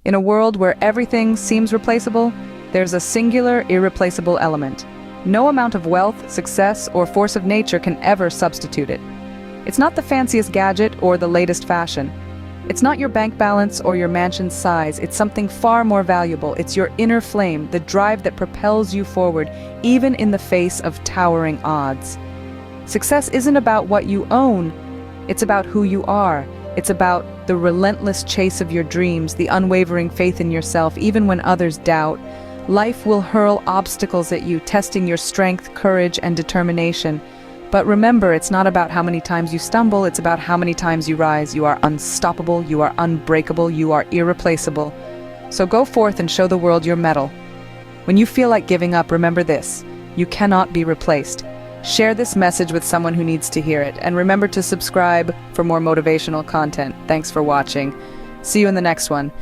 In a world where everything seems replaceable, there's a singular, irreplaceable element. No amount of wealth, success, or force of nature can ever substitute it. It's not the fanciest gadget or the latest fashion. It's not your bank balance or your mansion's size. It's something far more valuable. It's your inner flame, the drive that propels you forward, even in the face of towering odds. Success isn't about what you own. It's about who you are. It's about the relentless chase of your dreams, the unwavering faith in yourself, even when others doubt. Life will hurl obstacles at you, testing your strength, courage, and determination. But remember, it's not about how many times you stumble, it's about how many times you rise. You are unstoppable, you are unbreakable, you are irreplaceable. So go forth and show the world your mettle. When you feel like giving up, remember this: you cannot be replaced. Share this message with someone who needs to hear it, and remember to subscribe for more motivational content. Thanks for watching. See you in the next one.